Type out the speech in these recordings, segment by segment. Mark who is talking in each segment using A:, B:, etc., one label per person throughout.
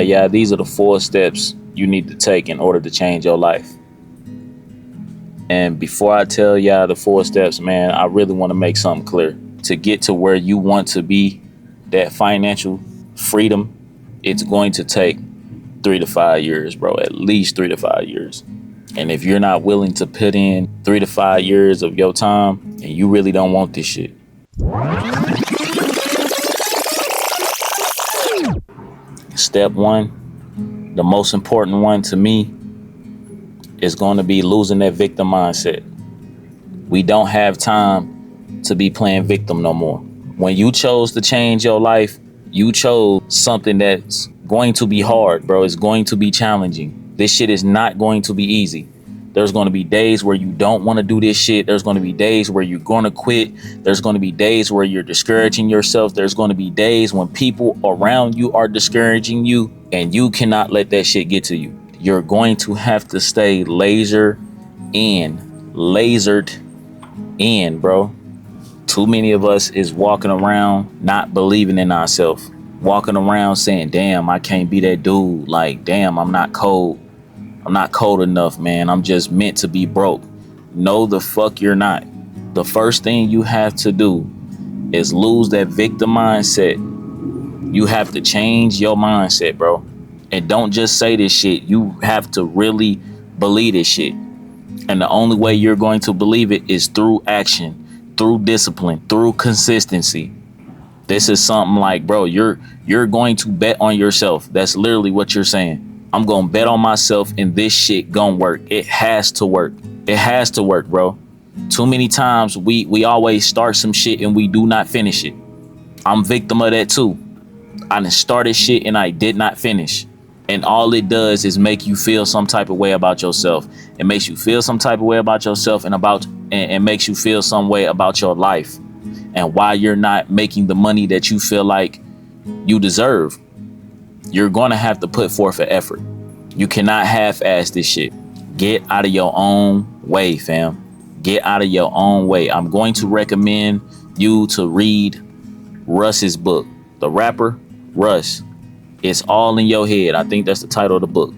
A: Yeah, these are the 4 steps you need to take in order to change your life. And before I tell y'all the 4 steps, man, I really want to make something clear. To get to where you want to be, that financial freedom, it's going to take 3 to 5 years, bro. At least 3 to 5 years. And if you're not willing to put in 3 to 5 years of your time, and you really don't want this shit. Step 1, the most important one to me, is going to be losing that victim mindset. We don't have time to be playing victim no more. When you chose to change your life, you chose something that's going to be hard, bro. It's going to be challenging. This shit is not going to be easy. There's going to be days where you don't want to do this shit. There's going to be days where you're going to quit. There's going to be days where you're discouraging yourself. There's going to be days when people around you are discouraging you, and you cannot let that shit get to you. You're going to have to stay lasered in, bro. Too many of us is walking around not believing in ourselves. Walking around saying, damn, I can't be that dude. Like, damn, I'm not cold. I'm not cold enough, man. I'm just meant to be broke. No, the fuck you're not. The first thing you have to do is lose that victim mindset. You have to change your mindset, bro. And don't just say this shit. You have to really believe this shit. And the only way you're going to believe it is through action, through discipline, through consistency. This is something like, bro, you're going to bet on yourself. That's literally what you're saying. I'm going to bet on myself and this shit gonna work. It has to work. It has to work, bro. Too many times we always start some shit and we do not finish it. I'm victim of that too. I done started shit and I did not finish. And all it does is make you feel some type of way about yourself. It makes you feel some type of way about yourself and makes you feel some way about your life and why you're not making the money that you feel like you deserve. You're going to have to put forth an effort. You cannot half-ass this shit. Get out of your own way, fam. Get out of your own way. I'm going to recommend you to read Russ's book. The rapper, Russ. It's All in Your Head. I think that's the title of the book.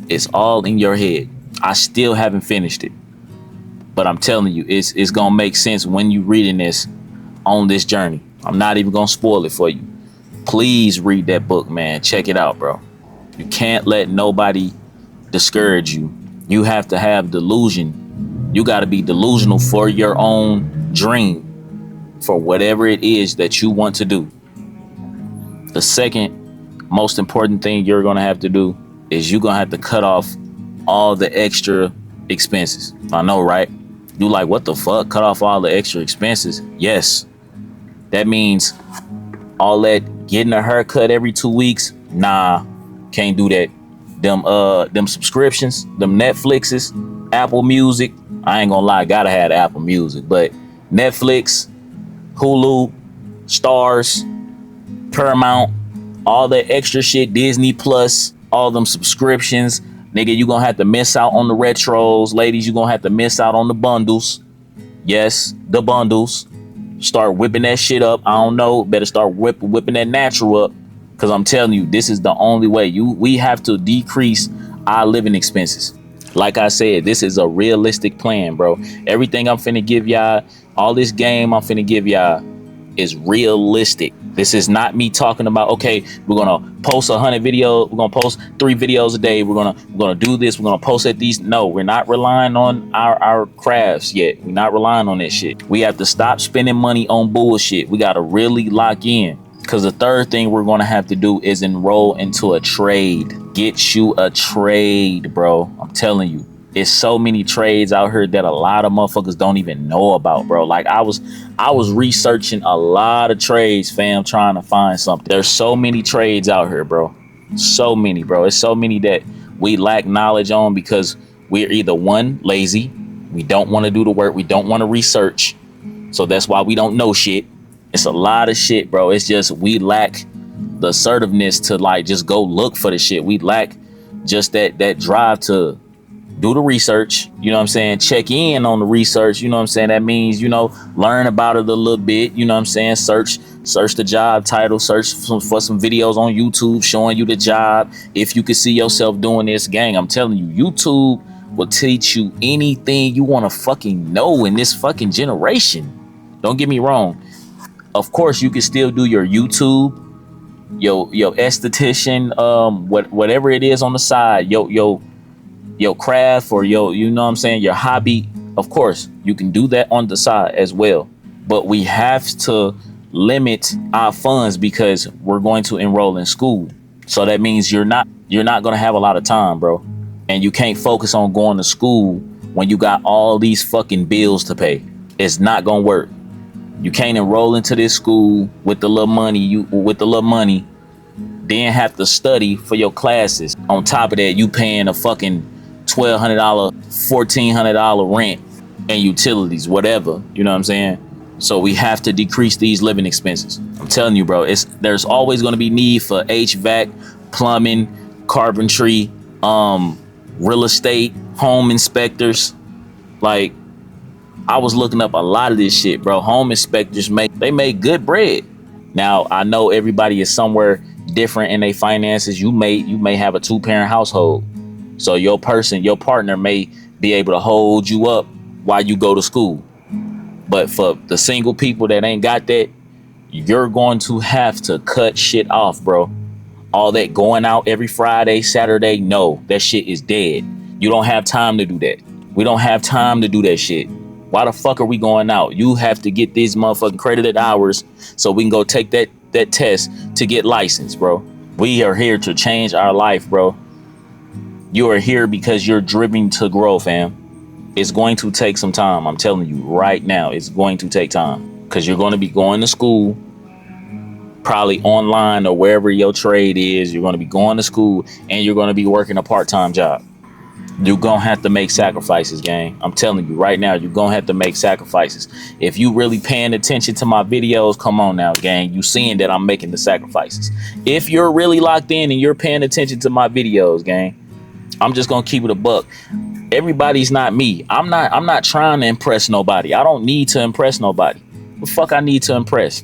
A: It's All in Your Head. I still haven't finished it. But I'm telling you, it's going to make sense when you reading this on this journey. I'm not even going to spoil it for you. Please read that book, man. Check it out, bro. You can't let nobody discourage you. You have to have delusion. You got to be delusional for your own dream, for whatever it is that you want to do. The second most important thing you're going to have to do is you're going to have to cut off all the extra expenses. I know, right? You like, what the fuck? Cut off all the extra expenses? Yes. That means all that getting a haircut every 2 weeks. Nah, can't do that. Them subscriptions, them Netflixes, Apple Music. I ain't gonna lie, gotta have the Apple Music, but Netflix, Hulu, Stars, Paramount, all that extra shit, Disney Plus, all them subscriptions. Nigga, you gonna have to miss out on the retros. Ladies, you gonna have to miss out on the bundles. Yes, the bundles. Start whipping that shit up. I don't know. Better start whipping that natural up. Because I'm telling you, this is the only way. We have to decrease our living expenses. Like I said, this is a realistic plan, bro. Everything I'm finna give y'all, all this game I'm finna give y'all is realistic. This is not me talking about, okay, we're gonna post 100 videos, we're gonna post 3 videos a day, we're gonna do this, we're gonna post at these. No, we're not relying on our crafts yet. We're not relying on that shit. We have to stop spending money on bullshit. We gotta really lock in. Because the third thing we're gonna have to do is enroll into a trade. Get you a trade, bro. I'm telling you. It's so many trades out here that a lot of motherfuckers don't even know about, bro. Like I was researching a lot of trades, fam, trying to find something. There's so many trades out here, bro. So many, bro. It's so many that we lack knowledge on because we're either one, lazy. We don't want to do the work. We don't want to research. So that's why we don't know shit. It's a lot of shit, bro. It's just we lack the assertiveness to like just go look for the shit. We lack just that drive to do the research, you know what I'm saying? Check in on the research, you know what I'm saying? That means, you know, learn about it a little bit, you know what I'm saying? Search Search the job title, search for some videos on YouTube showing you the job. If you can see yourself doing this, gang, I'm telling you, YouTube will teach you anything you want to fucking know in this fucking generation. Don't get me wrong. Of course, you can still do your YouTube, your esthetician, whatever it is on the side, your craft or you know what I'm saying, your hobby. Of course, you can do that on the side as well. But we have to limit our funds because we're going to enroll in school. So that means you're not going to have a lot of time, bro. And you can't focus on going to school when you got all these fucking bills to pay. It's not going to work. You can't enroll into this school with the little money, then have to study for your classes. On top of that, you paying a fucking $1,200, $1,400 rent and utilities, whatever. You know what I'm saying? So we have to decrease these living expenses. I'm telling you, bro, there's always going to be need for HVAC, plumbing, carpentry, real estate, home inspectors. Like, I was looking up a lot of this shit, bro. Home inspectors make good bread. Now, I know everybody is somewhere different in their finances. You may have a 2-parent household. So your partner may be able to hold you up while you go to school. But for the single people that ain't got that, you're going to have to cut shit off, bro. All that going out every Friday, Saturday, no, that shit is dead. You don't have time to do that. We don't have time to do that shit. Why the fuck are we going out? You have to get these motherfucking credited hours so we can go take that test to get licensed, bro. We are here to change our life, bro. You are here because you're driven to grow, fam. It's going to take some time. I'm telling you right now, it's going to take time because you're going to be going to school, probably online or wherever your trade is. You're going to be going to school and you're going to be working a part-time job. You're going to have to make sacrifices, gang. I'm telling you right now, you're going to have to make sacrifices. If you really paying attention to my videos, come on now, gang. You seeing that I'm making the sacrifices. If you're really locked in and you're paying attention to my videos, gang, I'm just going to keep it a buck. Everybody's not me. I'm not trying to impress nobody. I don't need to impress nobody. The fuck I need to impress?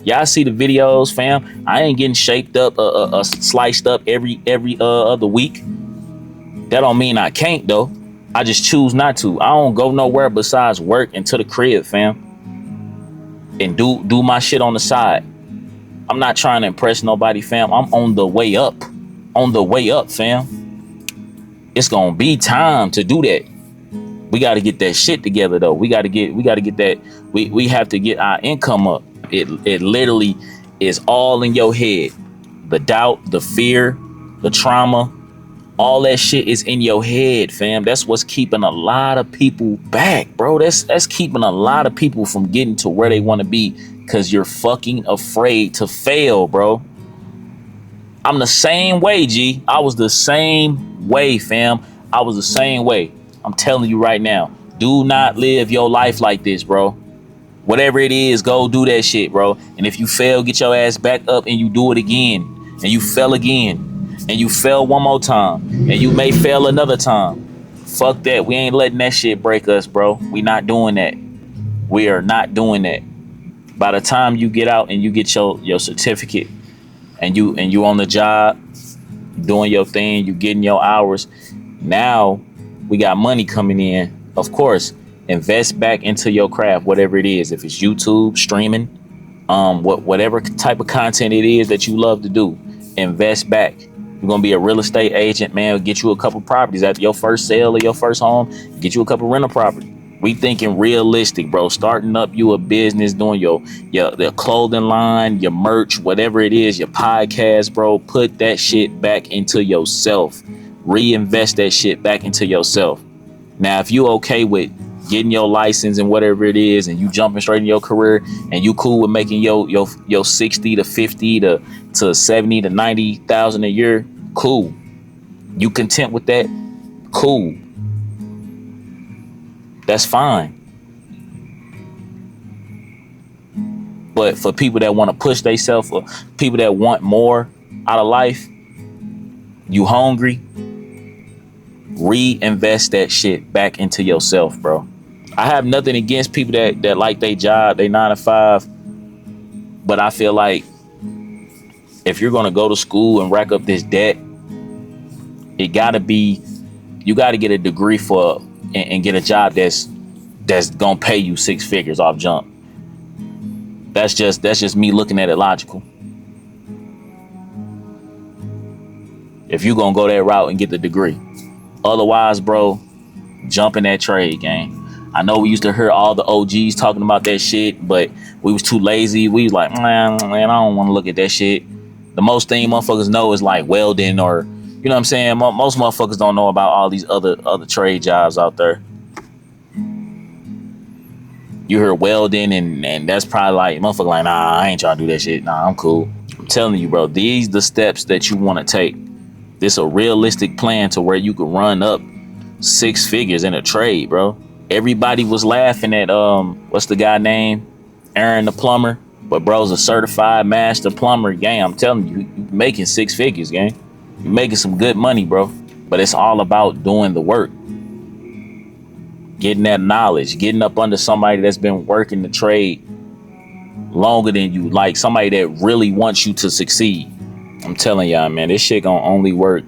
A: Y'all see the videos, fam? I ain't getting shaped up, sliced up every other week. That don't mean I can't though. I just choose not to. I don't go nowhere besides work and to the crib, fam. And do my shit on the side. I'm not trying to impress nobody, fam. I'm on the way up. On the way up, fam. It's gonna be time to do that. We got to get that shit together though. We got to get that. We have to get our income up. It literally is all in your head. The doubt, the fear, the trauma, all that shit is in your head, fam. That's what's keeping a lot of people back, bro. That's keeping a lot of people from getting to where they want to be because you're fucking afraid to fail, bro. I'm the same way, G. I was the same way, fam. I was the same way. I'm telling you right now, do not live your life like this, bro. Whatever it is, go do that shit, bro. And if you fail, get your ass back up and you do it again. And you fell again. And you fell one more time. And you may fail another time. Fuck that. We ain't letting that shit break us, bro. We not doing that. We are not doing that. By the time you get out and you get your certificate and you on the job, doing your thing, you getting your hours. Now we got money coming in. Of course, invest back into your craft, whatever it is. If it's YouTube, streaming, whatever type of content it is that you love to do, invest back. You're gonna be a real estate agent, man. Get you a couple properties after your first sale or your first home. Get you a couple rental property. We thinking realistic, bro. Starting up you a business, doing your clothing line, your merch, whatever it is, your podcast, bro. Put that shit back into yourself. Reinvest that shit back into yourself. Now, if you okay with getting your license and whatever it is, and you jumping straight in your career, and you cool with making your 60 to 50 to 70 to 90,000 a year, cool. You content with that? Cool. That's fine. But for people that want to push themselves, or people that want more out of life, you hungry, reinvest that shit back into yourself, bro. I have nothing against people that like their job, they 9 to 5, But I feel like if you're gonna go to school and rack up this debt, it gotta be, you gotta get a degree for and get a job that's gonna pay you six figures off jump. That's just me looking at it logical. If you gonna go that route and get the degree, otherwise, bro, jump in that trade, gang. I know we used to hear all the OGs talking about that shit, but we was too lazy. We was like, man, I don't want to look at that shit. The most thing motherfuckers know is like welding, or you know what I'm saying. Most motherfuckers don't know about all these other trade jobs out there. You hear welding, and that's probably like motherfucker like, nah, I ain't trying to do that shit. Nah, I'm cool. I'm telling you, bro, these the steps that you want to take. This a realistic plan to where you can run up six figures in a trade, bro. Everybody was laughing at what's the guy name? Aaron the plumber. But bro's a certified master plumber, gang. I'm telling you, you making six figures, gang. You're making some good money, bro. But it's all about doing the work. Getting that knowledge, getting up under somebody that's been working the trade longer than you, like somebody that really wants you to succeed. I'm telling y'all, man, this shit gonna only work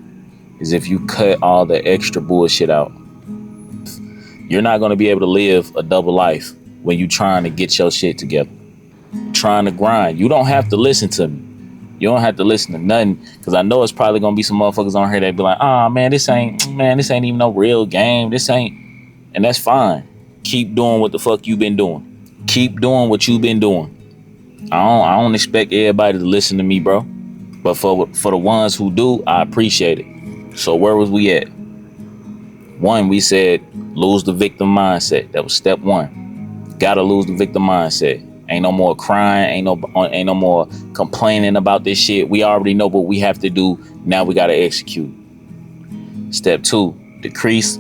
A: is if you cut all the extra bullshit out. You're not gonna be able to live a double life when you trying to get your shit together, trying to grind. You don't have to listen to me. You don't have to listen to nothing, because I know it's probably gonna be some motherfuckers on here that be like, oh man, this ain't even no real game. This ain't, and that's fine. Keep doing what the fuck you been doing. Keep doing what you been doing. I don't expect everybody to listen to me, bro. But for the ones who do, I appreciate it. So where was we at? One, we said lose the victim mindset. That was step one. Gotta lose the victim mindset. Ain't no more crying. Ain't no more complaining about this shit. We already know what we have to do. Now we gotta execute. Step two, decrease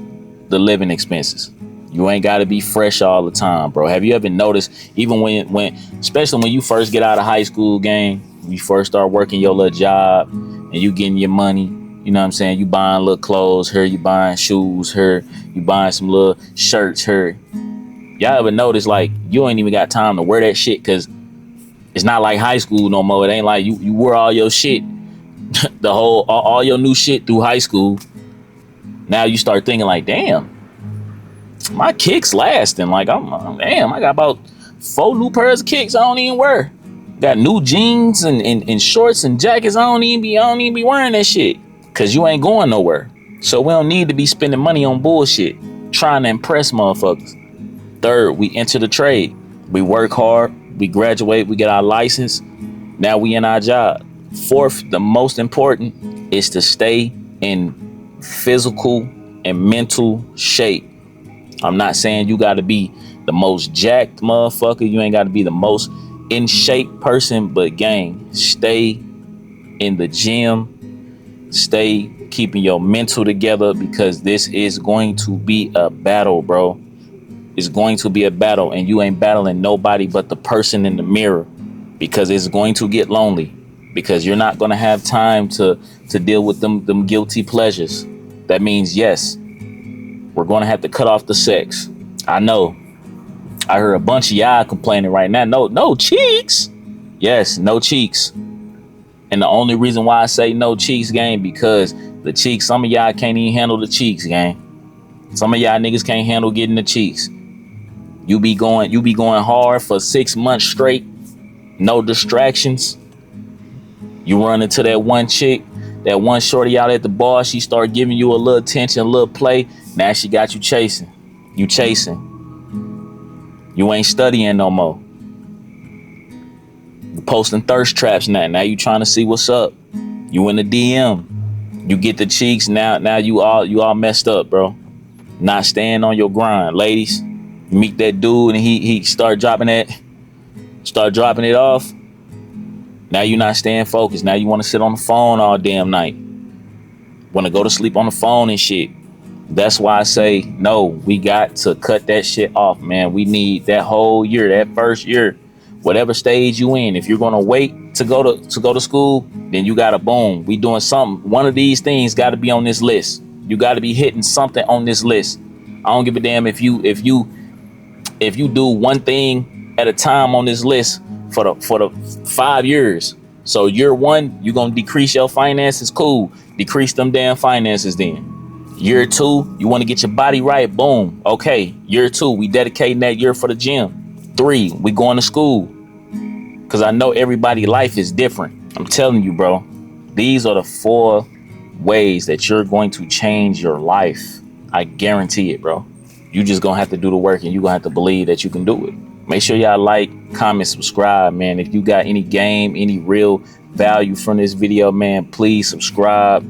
A: the living expenses. You ain't gotta be fresh all the time, bro. Have you ever noticed, even when especially when you first get out of high school, gang, you first start working your little job and you getting your money, you know what I'm saying? You buying little clothes here, you buying shoes here, you buying some little shirts here. Y'all ever notice like you ain't even got time to wear that shit, because it's not like high school no more. It ain't like you wear all your shit, all your new shit through high school. Now you start thinking like, damn, my kicks lasting. Like I got about 4 new pairs of kicks I don't even wear. Got new jeans and shorts and jackets. I don't even be wearing that shit, cause you ain't going nowhere. So we don't need to be spending money on bullshit trying to impress motherfuckers. Third, we enter the trade. We work hard. We graduate. We get our license. Now we in our job. Fourth, the most important is to stay in physical and mental shape. I'm not saying you got to be the most jacked motherfucker. You ain't got to be the most in shape person, but gang, stay in the gym. Stay keeping your mental together, because this is going to be a battle, bro. It's going to be a battle, and you ain't battling nobody but the person in the mirror, because it's going to get lonely, because you're not going to have time to deal with them guilty pleasures. That means, yes, we're going to have to cut off the sex. I know. I heard a bunch of y'all complaining right now. No cheeks. Yes, no cheeks. And the only reason why I say no cheeks, gang, because the cheeks, some of y'all can't even handle the cheeks, gang. Some of y'all niggas can't handle getting the cheeks. You be going hard for 6 months straight, no distractions. You run into that one chick, that one shorty out at the bar, she start giving you a little attention, a little play. Now she got you chasing. You chasing. You ain't studying no more. You posting thirst traps now. Now you trying to see what's up. You in the DM. You get the cheeks. Now you all messed up, bro. Not staying on your grind. Ladies, you meet that dude and he start dropping it off. Now you not staying focused. Now you want to sit on the phone all damn night. Want to go to sleep on the phone and shit. That's why I say, no, we got to cut that shit off, man. We need that whole year, that first year, whatever stage you in. If you're going to wait to go to school, then you got to boom. We doing something. One of these things got to be on this list. You got to be hitting something on this list. I don't give a damn if you do one thing at a time on this list for the 5 years. So year one, you're gonna decrease your finances. Cool. Decrease them damn finances then. Year two, you want to get your body right. Boom. Okay. Year two, we dedicating that year for the gym. 3, we going to school. Cause I know everybody's life is different. I'm telling you, bro. These are the 4 ways that you're going to change your life. I guarantee it, bro. You just gonna have to do the work, and you gonna have to believe that you can do it. Make sure y'all like, comment, subscribe, man. If you got any game, any real value from this video, man, please subscribe.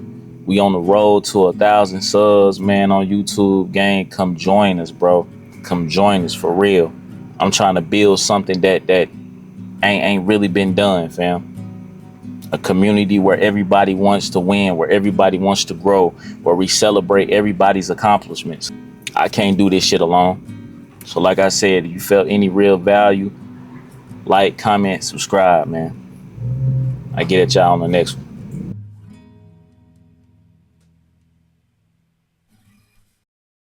A: We on the road to 1,000 subs, man, on YouTube. Gang, come join us, bro. Come join us for real. I'm trying to build something that ain't really been done, fam. A community where everybody wants to win, where everybody wants to grow, where we celebrate everybody's accomplishments. I can't do this shit alone. So like I said, if you felt any real value, like, comment, subscribe, man. I get at y'all on the next one.